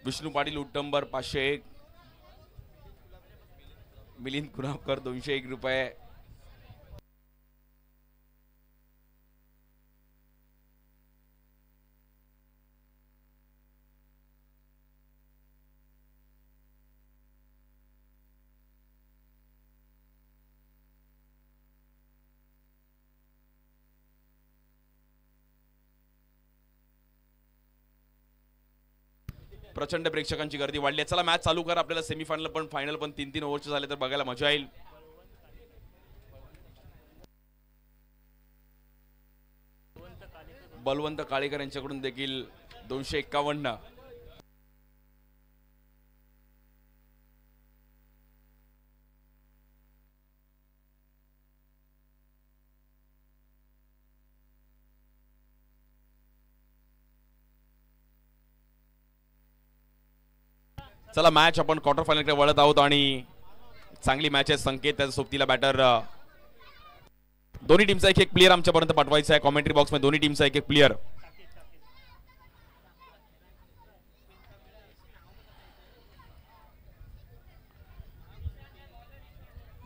विष्णू पाटील उत्तंबर 501, मिलिंद कुणावकर 201 रुपये, प्रचंड प्रेक्षकांची गर्दी वाढली आहे. चला मॅच चालू करा. आपल्याला सेमीफायनल पण फायनल पण 3-3 ओव्हरचे झाले तर बघायला मजा येईल. बलवंत काळेकर यांच्याकडून देखील 251. चला मॅच आपण क्वार्टर फायनलकडे वळत आहोत आणि चांगली मॅच आहे. संकेत त्याच्या सोबतीला बॅटर. दोन्ही टीमचा एक प्लेयर आमच्यापर्यंत पाठवायचा आहे. कॉमेंट्री बॉक्स मध्ये दोन्ही टीमचा एक प्लेयर.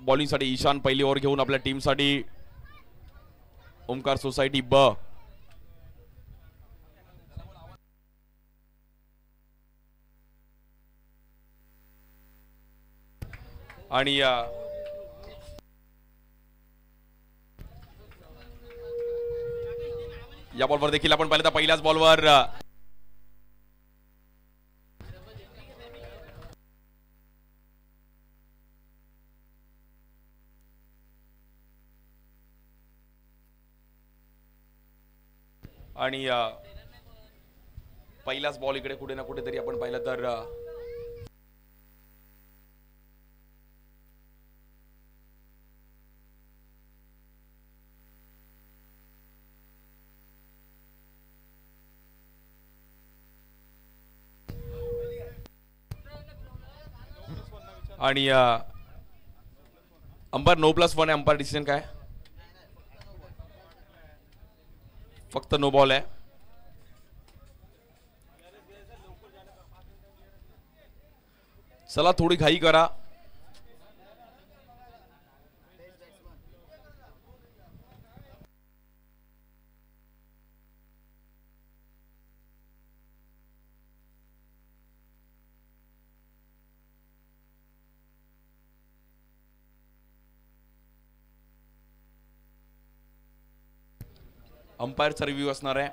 बॉलिंग साठी ईशान पहिली ओव्हर घेऊन आपल्या टीमसाठी ओमकार सोसायटी ब. आणि या बॉलवर देखील आपण पाहिलं तर पहिल्याच बॉलवर आणि पहिलाच बॉल इकडे कुठे ना कुठेतरी आपण पाहिलं तर आणि अंपायर नो+1 आहे. अंपायर डिसिजन काय? फक्त नो बॉल आहे. चला थोडी घाई करा. अंपायरचा रिव्ह्यू असणार आहे.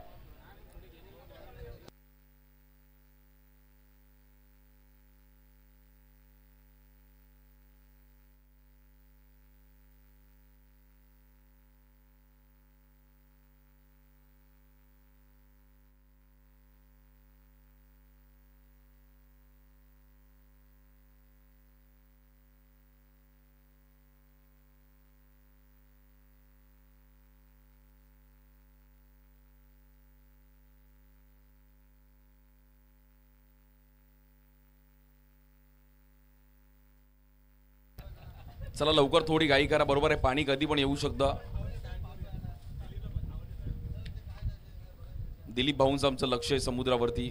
चला लवकर थोडी घाई करा. बरोबर आहे, पाणी कधी पण येऊ शकतं. दिलीप भाऊंचं आमचं लक्ष आहे समुद्रावरती.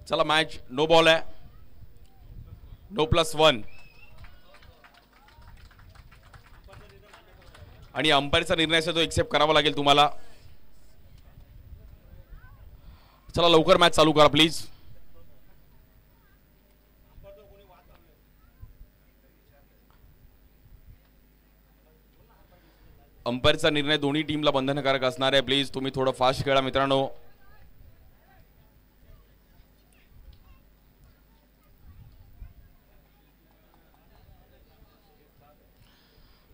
चला मॅच नो बॉल आहे. नो+1 आणि अंपायरचा निर्णय तो एक्सेप्ट करावा लागेल तुम्हाला. चला लवकर मॅच चालू करा प्लीज. अंपायरचा निर्णय दोन्ही टीमला बंधनकारक असणार आहे. प्लीज तुम्ही थोडं फास्ट खेळा मित्रांनो.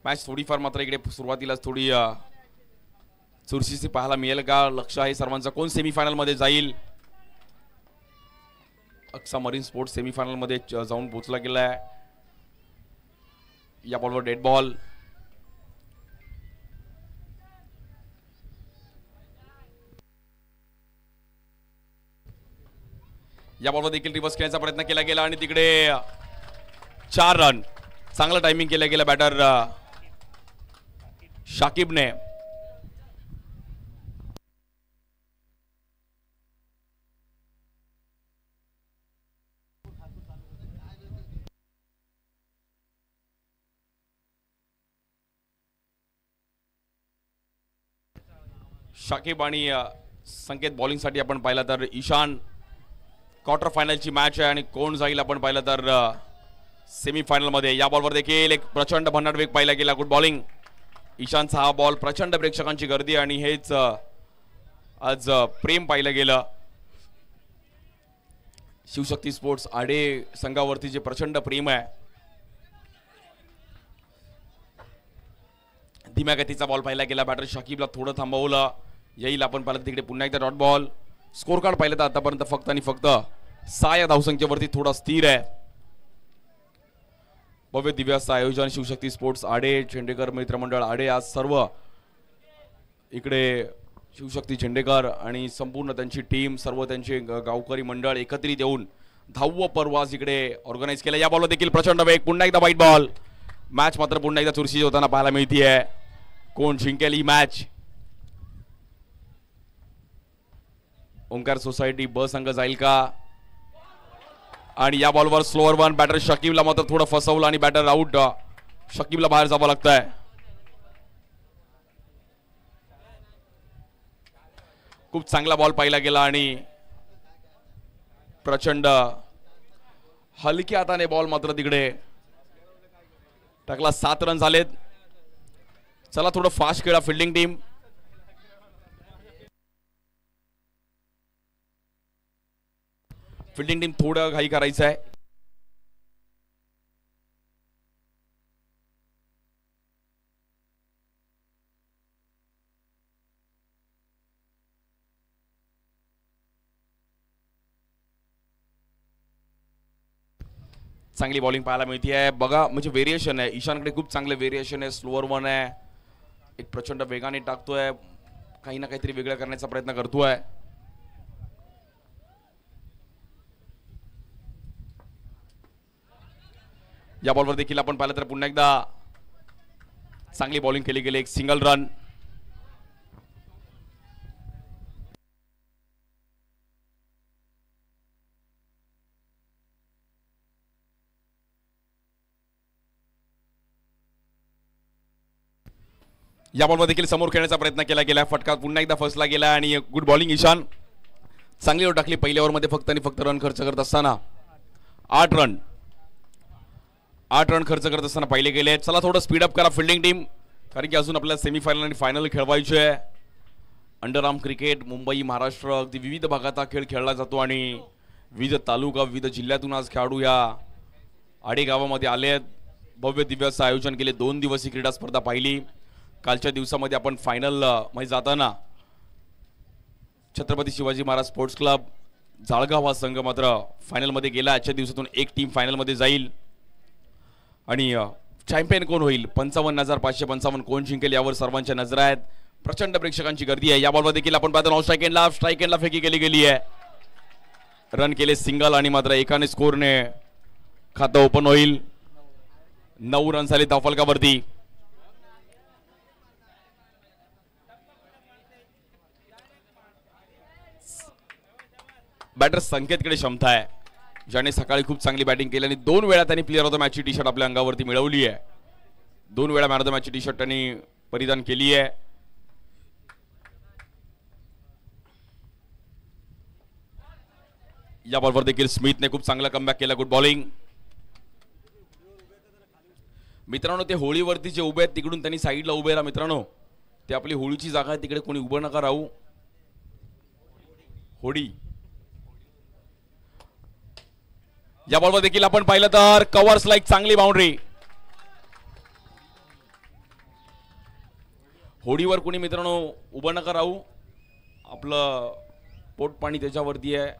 मॅच थोडीफार मात्र इकडे सुरुवातीलाच थोडी चुरशीची पाहायला मिळेल का? लक्ष आहे सर्वांचं कोण सेमीफायनल मध्ये जाईल. अक्सा मरीन स्पोर्ट्स सेमीफायनल मध्ये जाऊन पोहोचला गेलाय. या बॉलवर डेड बॉल. या बॉलवर देखील रिव्हर्स खेळण्याचा प्रयत्न केला गेला आणि तिकडे 4 रन. चांगलं टायमिंग केलं गेलं बॅटर शाकिबने. शाकिब आणि संकेत बॉलिंगसाठी आपण पाहिलं तर ईशान क्वार्टर फायनलची मॅच आहे आणि कोण जाईल आपण पाहिलं तर सेमीफायनल मध्ये. या बॉलवर देखील एक प्रचंड भन्नाट वेग पाहिला गेला. गुड बॉलिंग ईशानचा हा बॉल. प्रचंड प्रेक्षकांची गर्दी आणि हेच आज प्रेम पाहिलं गेलं. शिवशक्ती स्पोर्ट्स आडे संघावरती जे प्रचंड प्रेम आहे. धीम्या गतीचा बॉल पाहिला गेला. बॅटर शाकिबला थोडं थांबवलं. येईल आपण पाहिलं तिकडे पुन्हा एकदा डॉट बॉल. स्कोर कार्ड पाहिलं तर आतापर्यंत फक्त आणि फक्त 6 या धावसंख्येवरती थोडा स्थिर आहे. भव्य दिव्य असं आयोजन शिवशक्ती स्पोर्ट्स आडे झेंडेकर मित्रमंडळ आडे आज सर्व इकडे शिवशक्ती झेंडेकर आणि संपूर्ण त्यांची टीम सर्व त्यांचे गावकरी मंडळ एकत्रित येऊन 10वं पर्व आज इकडे ऑर्गनाइज केलं. या बॉलवर देखील प्रचंड वेग. पुन्हा एकदा वाईट बॉल. मॅच मात्र पुन्हा एकदा चुरशी होताना पाहायला मिळतीये. कोण जिंकेल ही मॅच? ओंकार सोसायटी ब संघ जाईल का? आणि या बॉलवर स्लोअर वन. बॅटर शकीबला मात्र थोडं फसवलं आणि बॅटर आउट. शकीबला बाहेर जावं लागतंय. खूप चांगला बॉल पाहिला गेला आणि प्रचंड हलक्या हाताने बॉल मात्र तिकडे टाकला. 7 रन झालेत. चला थोडं फास्ट खेळा फिल्डिंग टीम. फिल्डिंग टीम थोडं घाई करायचं आहे. चांगली बॉलिंग पाहायला मिळते बघा. म्हणजे व्हेरिएशन आहे. ईशानकडे खूप चांगले व्हेरिएशन आहे. स्लोअर वन आहे. एक प्रचंड वेगाने टाकतोय. काही ना काहीतरी वेगळं करण्याचा प्रयत्न करतोय. या बॉलवर देखील आपण पाहिलं तर पुन्हा एकदा चांगली बॉलिंग केली गेली. एक सिंगल रन. या बॉलवर देखील समोर खेळण्याचा प्रयत्न केला गेला. फटका पुन्हा एकदा फसला गेला आणि गुड बॉलिंग ईशान. चांगली ओव्हर टाकली. पहिल्या ओव्हरमध्ये फक्त आणि फक्त रन खर्च करत असताना 8 रन खर्च करत असताना पाहिले गेले. चला थोडं स्पीडअप करा फिल्डिंग टीम, कारण की अजून आपल्याला सेमीफायनल आणि फायनल खेळवायचे आहे. अंडरआर्म क्रिकेट मुंबई महाराष्ट्र अगदी विविध भागात हा खेळ खेळला जातो आणि विविध तालुका विविध जिल्ह्यातून आज खेळाडू या आडे गावामध्ये आले आहेत. भव्य दिव्य असं आयोजन केले. 2 दिवसीय क्रीडा स्पर्धा पाहिली. कालच्या दिवसामध्ये आपण फायनल मध्ये जाताना छत्रपती शिवाजी महाराज स्पोर्ट्स क्लब जाळगाव हा संघ मात्र फायनलमध्ये गेला. आजच्या दिवसातून एक टीम फायनलमध्ये जाईल आणि चॅम्पियन कोण होईल 55,555 कोण जिंकेल यावर सर्वांच्या नजर आहेत. प्रचंड प्रेक्षकांची गर्दी आहे. या बॉलवर देखील आपण पाहतो स्ट्राईक एंडला फेकी केली गेली आहे. रन केले सिंगल आणि मात्र एकाने स्कोरने खातं ओपन होईल. 9 रन झाले धावफलकावरती. बॅटर संकेतकडे क्षमता आहे, ज्याने सकाळी खूप चांगली बॅटिंग केली आणि 2 वेळा त्यांनी प्लेअर ऑफ द मॅचची टी शर्ट आपल्या अंगावरती मिळवली आहे. 2 वेळा मॅन ऑफ द मॅचची टी शर्ट त्यांनी परिधान केली आहे. या बॉलवर देखील स्मिथने खूप चांगला कमबॅक केला. Good bowling. मित्रांनो ते होळीवरती जे उभे आहेत तिकडून त्यांनी साईडला उभे राहा मित्रांनो. ते आपली होळीची जागा आहे, तिकडे कोणी उभं नका राहू. होळी. या बॉलवर देखील आपण पाहिलं तर कव्हर्स लाईक चांगली बाउंड्री. होडीवर कोणी मित्रांनो उभं नका राहू. आपलं पोट पाणी त्याच्यावरती आहे,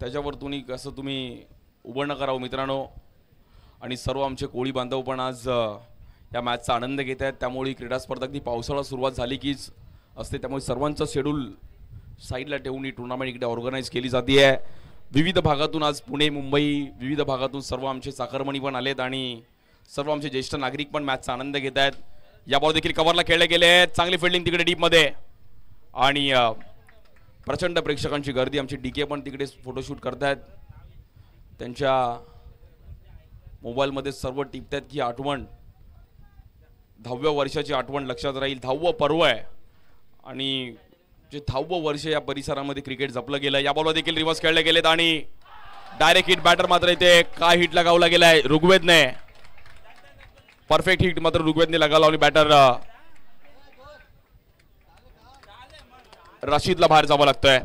त्याच्यावर तुम्ही उभं नका राहू मित्रांनो. आणि सर्व आमचे कोळी बांधव पण आज या मॅचचा आनंद घेत आहेत. त्यामुळे क्रीडा स्पर्धा अगदी पावसाळा सुरुवात झाली कीच असते, त्यामुळे सर्वांचं शेड्यूल साईडला ठेवून ही टुर्नामेंट इकडे ऑर्गनाइज केली जाते आहे. विविध भागातून आज पुणे मुंबई विविध भागातून सर्व आमचे चाकरमणी पण आलेत आणि सर्व आमचे ज्येष्ठ नागरिक पण मॅचचा आनंद घेत आहेत. या बॉल देखील कव्हरला खेळले गेले आहेत. चांगली फिल्डिंग तिकडे डीपमध्ये आणि प्रचंड प्रेक्षकांची गर्दी. आमचे डीके पण तिकडे फोटोशूट करतायत. त्यांच्या मोबाईलमध्ये सर्व टिपतात की आठवण 10व्या वर्षाची आठवण लक्षात राहील. 10वं पर्व आहे आणि जे 10वं वर्ष या परिसरामध्ये क्रिकेट जपलं गेलं. या बॉलवर देखील रिव्हर्स खेळले गेलेत आणि डायरेक्ट हिट बॅटर मात्र इथे काय हिट लगावला गेलाय ऋग्वेदने. परफेक्ट हिट मात्र ऋग्वेदने लगावला आणि बॅटर रशीदला बाहेर जावं लागतंय.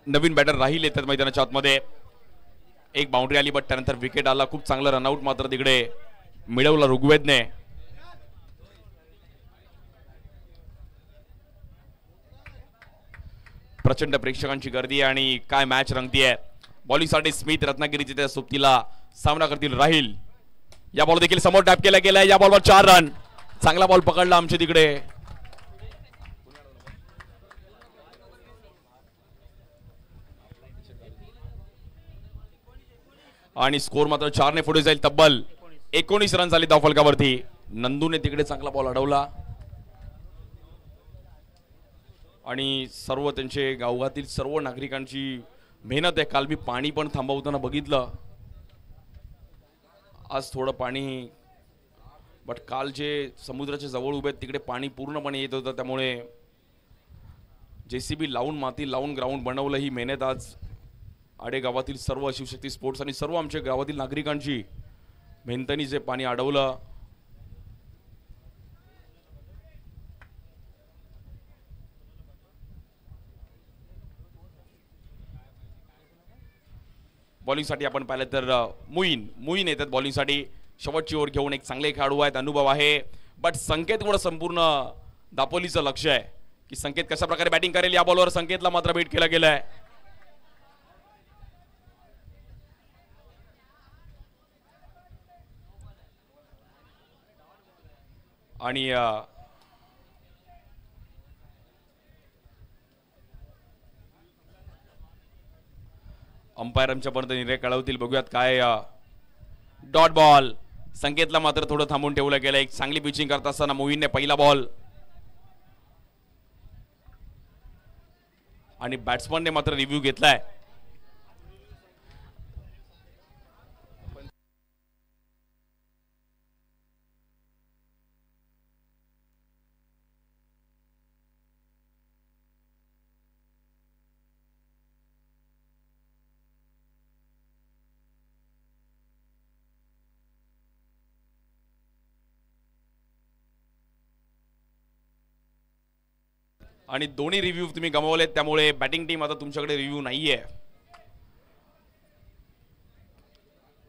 नवीन बॅटर राहील येतात मैदानाच्या आतमध्ये. एक बाउंड्री आली बट त्यानंतर विकेट आला. खूप चांगलं रनआउट मात्र तिकडे मिळवला ऋग्वेदने. प्रचंड प्रेक्षकांची गर्दी आहे आणि काय मॅच रंगतीये. बॉलिंगसाठी स्मिथ रत्नागिरीचे त्या सोबतीला सामना करतील राहील. या बॉल देखील समोर टॅप केला गेलाय. या बॉलवर 4 रन. चांगला बॉल पकडला आमच्या तिकडे. आणि स्कोर मात्र 4 ने पुढे जाईल. तब्बल 19 रन झाले धावफलकावरती. नंदूने तिकडे चांगला बॉल अडवला आणि सर्व त्यांचे गावातील सर्व नागरिकांची मेहनत आहे. काल मी पाणी पण थांबवताना बघितलं. आज थोडं पाणी बट काल जे समुद्राच्या जवळ उभे तिकडे पाणी पूर्णपणे येत होतं. त्यामुळे JCB लावून माती लावून ग्राउंड बनवलं. ही मेहनत आज आडे गावातील सर्व शिवशक्ती स्पोर्ट्स आणि सर्व आमच्या गावातील नागरिकांची मेहनतीने जे पाणी अडवलं. बॉलिंगसाठी आपण पाहिलं तर मुईन येतात बॉलिंगसाठी. शेवटची ओव्हर घेऊन एक चांगले खेळाडू आहेत. अनुभव आहे बट संकेतमुळे संपूर्ण दापोलीचं लक्ष आहे की संकेत कशा प्रकारे बॅटिंग करेल. या बॉलवर संकेतला मात्र बीट केला गेलाय. आणि अंपायर आमच्यापर्यंत निर्णय कळवतील. बघूयात काय. Dot ball. संकेतला मात्र थोडं थांबून ठेवलं गेलं. एक चांगली पिचिंग करत असताना मोहीनने पहिला बॉल आणि बॅट्समनने मात्र रिव्ह्यू घेतलाय. आणि दोन्ही रिव्ह्यू तुम्ही गमावलेत त्यामुळे बॅटिंग टीम आता तुमच्याकडे रिव्ह्यू नाहीये.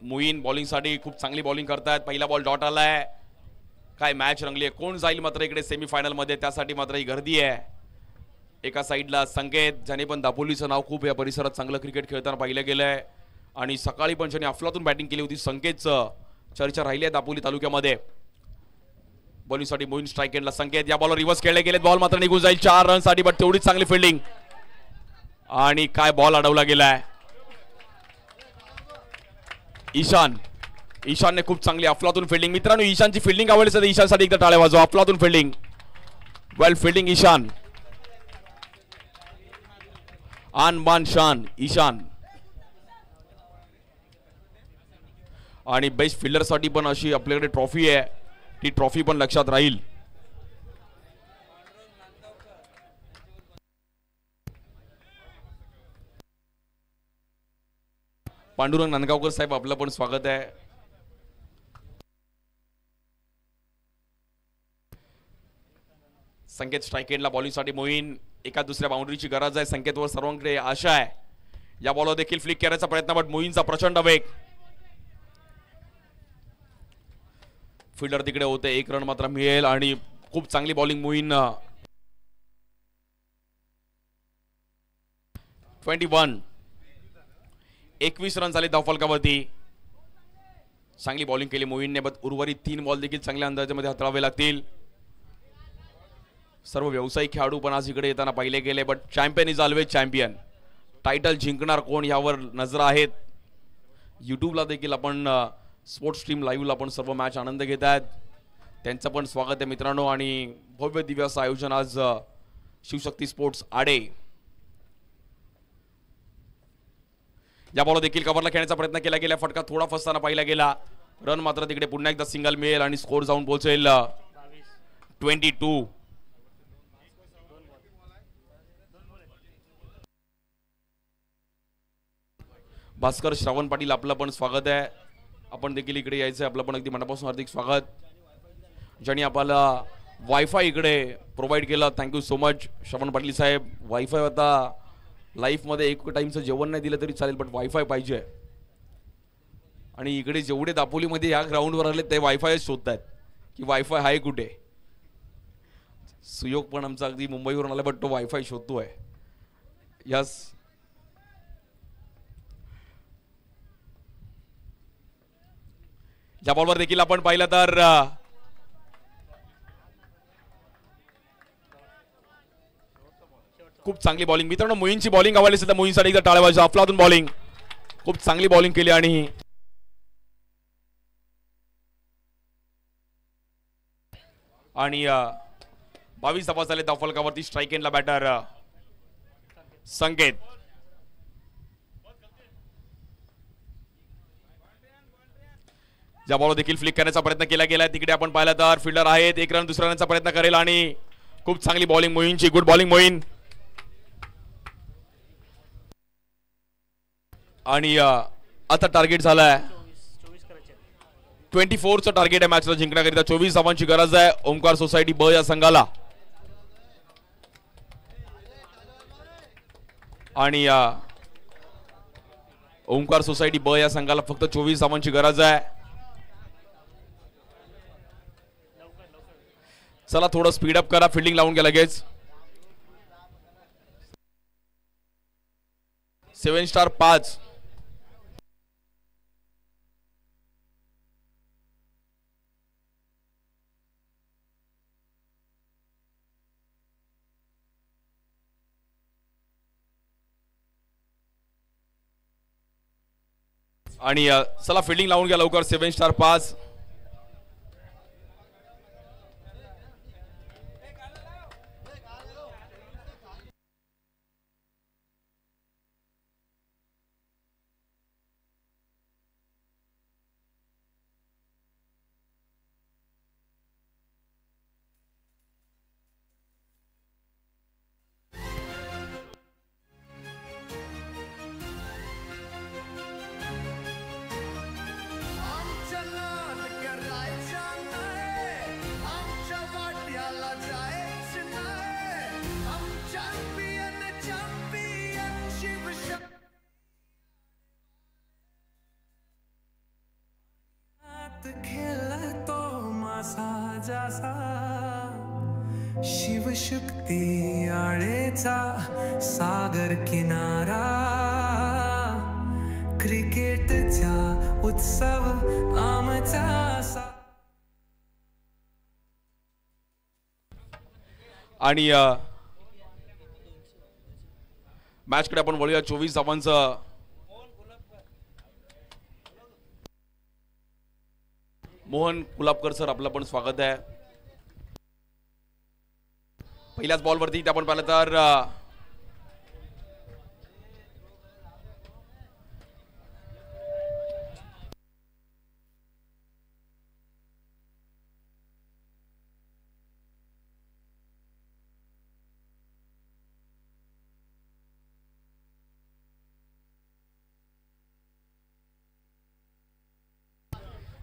मोईन बॉलिंगसाठी खूप चांगली बॉलिंग करतायत. पहिला बॉल डॉट आलाय. काय मॅच रंगली आहे. कोण जाईल मात्र इकडे सेमीफायनल मध्ये त्यासाठी मात्र ही गर्दी आहे. एका साईडला संकेत ज्याने पण दापोलीचं नाव खूप या परिसरात चांगलं क्रिकेट खेळताना पाहिलं गेलंय आणि सकाळी पण ज्याने अफलातून बॅटिंग केली होती. संकेतचं चर्चा राहिली आहे दापोली तालुक्यामध्ये. बॉलिंगसाठी मोईन स्ट्राइक एंडला संकेत. या बॉलवर रिव्हर्स खेळले गेलेत. बॉल मात्र निघून जाईल 4 रनसाठी बट तेवढीच चांगली फिल्डिंग आणि काय बॉल अडवला गेलाय. ईशानने खूप चांगली अफलातून फिल्डिंग. मित्रांनो ईशानची फिल्डिंग आवडली तर ईशानसाठी एकदा टाळ्या वाजवा. अफलातून फिल्डिंग. Well fielding Ishan. आन बान शान ईशान. आणि बेस्ट फिल्डरसाठी पण अशी आपल्याकडे ट्रॉफी आहे. ती ट्रॉफी पण लक्षात राहील. पांडुरंग नांदगावकर साहेब आपलं पण स्वागत आहे. संकेत स्ट्राइक एंडला बॉलिंगसाठी मोहीन. एका दुसऱ्या बाउंड्रीची गरज आहे. संकेतवर सर्वांकडे आशा आहे. या बॉलवर देखील फ्लिक करायचा प्रयत्न बट मोहीनचा प्रचंड वेग. फिल्डर तिकडे होते. 1 रन मात्र मिळेल आणि खूप चांगली बॉलिंग मोहीन. 21 रन झाले धावफलकावरती. चांगली बॉलिंग केली मोहीनने बट उर्वरित 3 बॉल देखील चांगल्या अंदाजामध्ये हाताळावे लागतील. सर्व व्यावसायिक खेळाडू पण आज इकडे येताना पाहिले गेले but champion is always champion. Title जिंकणार कोण यावर नजर आहेत. युट्यूबला देखील आपण स्पोर्ट्स टीम लाईव्हला पण सर्व मॅच आनंद घेत आहेत, त्यांचं पण स्वागत आहे मित्रांनो. आणि भव्य दिव्य असं आयोजन आज शिवशक्ती स्पोर्ट्स आडे. या बॉल देखील कव्हरला खेळण्याचा प्रयत्न केला गेला, फटका थोडा फसताना पाहिला गेला. रन मात्र तिकडे पुन्हा एकदा सिंगल मिळेल आणि स्कोर जाऊन पोहोचेल 22. भास्कर श्रावण पाटील आपलं पण स्वागत आहे, आपण देखील इकडे यायचं आहे, आपलं पण अगदी मनापासून हार्दिक स्वागत. ज्यांनी आपल्याला वायफाय इकडे प्रोव्हाइड केला, thank you so much Shravan Patil साहेब. वायफाय आता लाईफमध्ये एक टाईमचं जेवण नाही दिलं तरी चालेल, पण वायफाय पाहिजे. आणि इकडे जेवढे दापोलीमध्ये या ग्राउंडवर आले ते वायफाय शोधत आहेत की वायफाय आहे कुठे. सुयोग पण आमचा अगदी मुंबईवरून आला, पण तो वायफाय शोधतोय. यस, या बॉलवर देखील आपण पाहिलं तर खूप चांगली बॉलिंग मित्रांनो. मोईनची बॉलिंग आवडली असेल तर मोईनसाठी एकदा टाळ्या वाजवा. अफलातून बॉलिंग, खूप चांगली बॉलिंग केली. आणि 22 धावा झाले धावफलकावरती. स्ट्राईक एंडला बॅटर संकेत. ज्या बॉल देखील फ्लिक करण्याचा प्रयत्न केला गेला, तिकडे आपण पाहिलं तर फिल्डर आहेत, एक रन दुसऱ्या रनचा प्रयत्न करेल. आणि खूप चांगली बॉलिंग मोईनची, गुड बॉलिंग मोईन. आणि आता टार्गेट झालाय 24चं टार्गेट आहे मॅचला जिंकण्याकरिता. 24 धावांची गरज आहे ओमकार सोसायटी ब या संघाला. आणि ओमकार सोसायटी ब या संघाला फक्त 24 धावांची गरज आहे. चला थोडं स्पीडअप करा, फिल्डिंग लावून घ्या लगेच. 7 स्टार 5. आणि चला फिल्डिंग लावून घ्या लवकर. 7 स्टार 5. शिवशक्ती आळेचा सागर किनारा, क्रिकेटचा उत्सव आमचा. आणि मॅचकडे आपण वळूया. 24 धावांचं मोहन कुलाबकर सर आपलं पण स्वागत आहे. पहिल्याच बॉलवरती आपण पाहिलं तर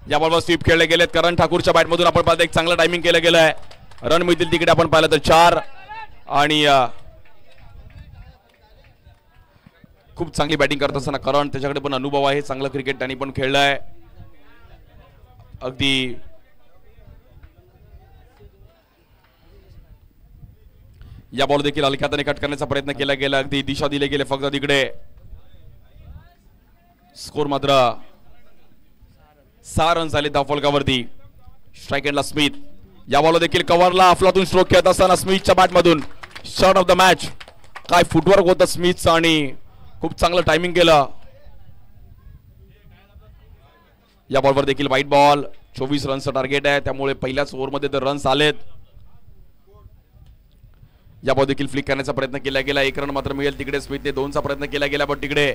या बॉलवर स्वीप खेळले गेलेत. करण ठाकूरच्या बॅटमधून आपण पाहिलं एक चांगलं टायमिंग केलं गेलं आहे. रन मिळतील तिकडे आपण पाहिलं तर 4. आणि खूप चांगली बॅटिंग करत असताना करण, त्याच्याकडे पण अनुभव आहे, चांगलं क्रिकेट त्यांनी पण खेळलंय. अगदी या बॉल देखील हलक्या हाताने कट करण्याचा प्रयत्न केला गेला, अगदी दिशा दिले गेले फक्त तिकडे. स्कोर मात्र 6 रन झाले धावफलकावरती. स्ट्राईक एंडला स्मिथ. या बॉल देखील कव्हरला अफलातून स्ट्रोक खेळत असताना स्मिथच्या बॅटमधून शॉट ऑफ द मॅच. काय फुटवर्क होतं स्मिथचं आणि खूप चांगलं टायमिंग केलं. या बॉलवर देखील वाईट बॉल. 24 रनचं टार्गेट आहे, त्यामुळे पहिल्याच ओव्हरमध्ये तर रन्स आलेत. या बॉल देखील फ्लिक करण्याचा प्रयत्न केला गेला. 1 रन मात्र मिळेल तिकडे. स्मिथने 2चा प्रयत्न केला गेला, पण तिकडे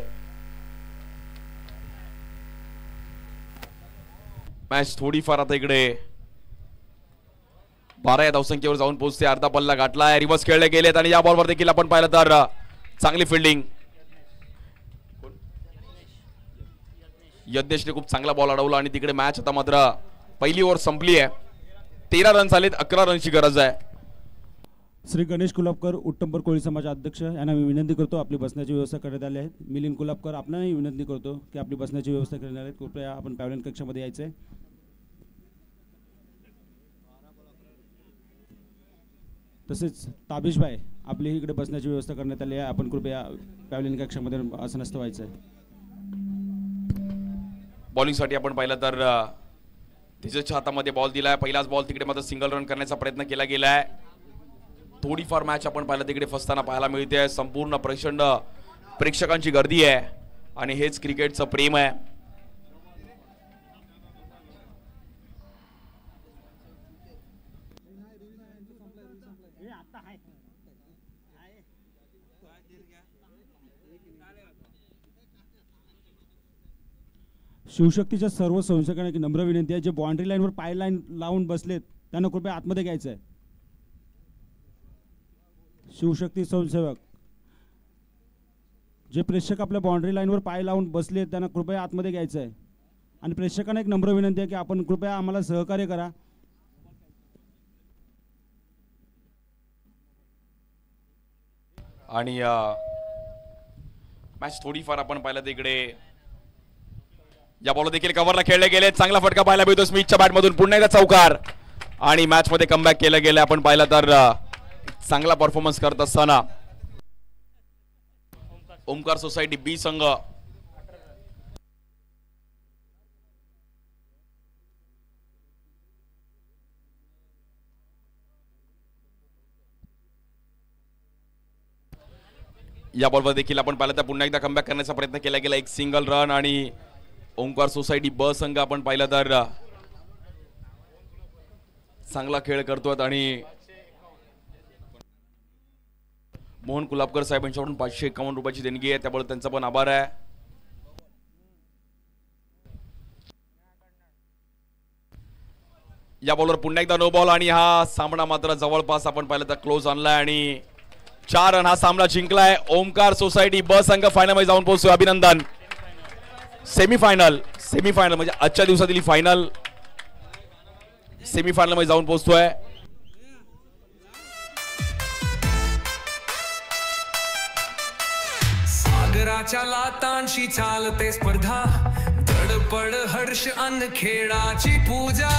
मॅच थोडीफार आता इकडे 12 या धावसंख्येवर जाऊन पोहोचते. अर्धा पल्ला गाठलाय. रिव्हर्स खेळले गेलेत आणि या बॉलवर देखील आपण पाहिलं तर चांगली फिल्डिंग. यज्ञेशने खूप चांगला बॉल अडवला आणि तिकडे मॅच आता मात्र पहिली ओव्हर संपली आहे. 13 रन झालेत. 11 रनची गरज आहे. श्री गणेश कुलाबकर उत्तमपर कोळी समाज अध्यक्ष यांना मी विनंती करतो आपली बसण्याची व्यवस्था करण्यात आली आहे. मिलिंद कुलाबकर आपणाही विनंती करतो की आपली बसण्याची व्यवस्था करण्यात आली आहे. कृपया आपण पॅव्हलियन कक्षामध्ये यायचं आहे. तसेच ताबिशभाई आपली इकडे बसण्याची व्यवस्था करण्यात आली आहे. आपण कृपया पॅव्हलियन कक्षामध्ये आसनस्थ व्हायचं आहे. बॉलिंगसाठी आपण पाहिलं तर तिच्या हातामध्ये बॉल दिलाय. पहिलाच बॉल तिकडे मात्र सिंगल रन करण्याचा प्रयत्न केला गेलाय. थोडीफार मॅच आपण पाहिलं तिकडे फसताना पाहायला मिळते. संपूर्ण प्रचंड प्रेक्षकांची गर्दी आहे आणि हेच क्रिकेटचं प्रेम आहे. शिवशक्तीच्या सर्व संशोधकांना एक नम्र विनंती आहे, जे बाउंड्री लाईनवर पाय लाईन लावून बसलेत त्यांना कृपया आतमध्ये घ्यायचं आहे. शिवशक्ती स्वयंसेवक जे प्रेक्षक आपल्या बाउंड्री लाईनवर पाय लावून बसलेत त्यांना कृपया आतमध्ये घ्यायचं आहे. आणि प्रेक्षकांना एक नम्र विनंती आहे की आपण कृपया आम्हाला सहकार्य करा. आणि मॅच थोडीफार आपण पाहिलं तिकडे या बॉल देखील कव्हरला खेळले गेले. चांगला फटका पाहायला मिळतो स्मिथच्या बॅटमधून. पुन्हा एकदा चौकार आणि मॅच मध्ये कमबॅक केलं गेलं. आपण पाहिलं तर चांगला परफॉर्मन्स करत असताना ओमकार सोसायटी बी संघ या बॉलवर देखील आपण पाहिलं तर पुन्हा एकदा कमबॅक करण्याचा प्रयत्न केला गेला. एक सिंगल रन आणि ओंकार सोसायटी ब संघ आपण पाहिलं तर चांगला खेळ करतोय. आणि मोहन कुलाबकर साहेब यांच्याकडून 551 रुपयाची देणगी आहे, त्यामुळे त्यांचा पण आभार आहे. या बॉलवर पुन्हा एकदा नो बॉल आणि हा सामना मात्र जवळपास आपण पाहिलं तर क्लोज आणलाय आणि 4 रन हा सामना जिंकलाय. ओमकार सोसायटी ब संघ फायनल मध्ये जाऊन पोहोचतोय. अभिनंदन. सेमीफायनल म्हणजे आजच्या दिवसातील फायनल सेमीफायनल मध्ये जाऊन पोहोचतोय. सागराच्या लाटांशी चालते स्पर्धा, धडपड हर्ष अन खेळाची पूजा,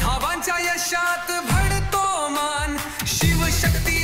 धावांच्या यशात भरतो मान, शिवशक्ती